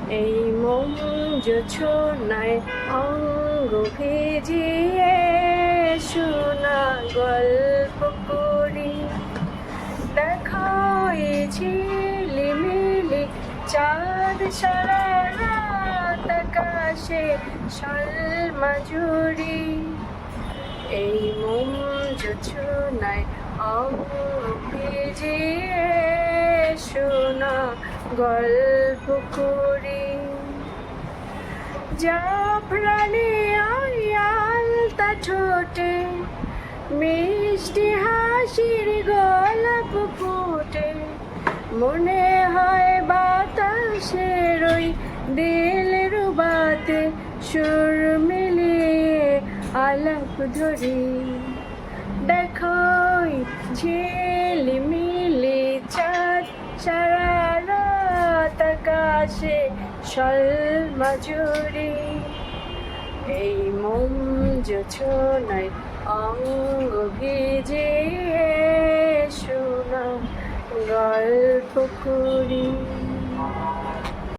এই মন জোছনায় অঙ্গ ভিজিয়ে শোনা গল্প করি। দেখো এই ঝিলিমিলি চাঁদ সারা রাত আকাশে মাঝুরি। এই মন জোছনায় অঙ্গ ভিজিয়ে শোনা গল্প করি। জাফরানি আলতা ঠোঁটে মিষ্টি হাসির গোলাপ ফুটে, মনে হয় বাতাসের ওই দিলের বাতে সুর মিলিয়ে আলাপ ধরি। দেখো ঝিলিমিলি চাঁদ সারা রাত আকাশে মাঝুরি। এই মন জোছনায় অঙ্গ ভিজিয়ে শোনা গল্প করি।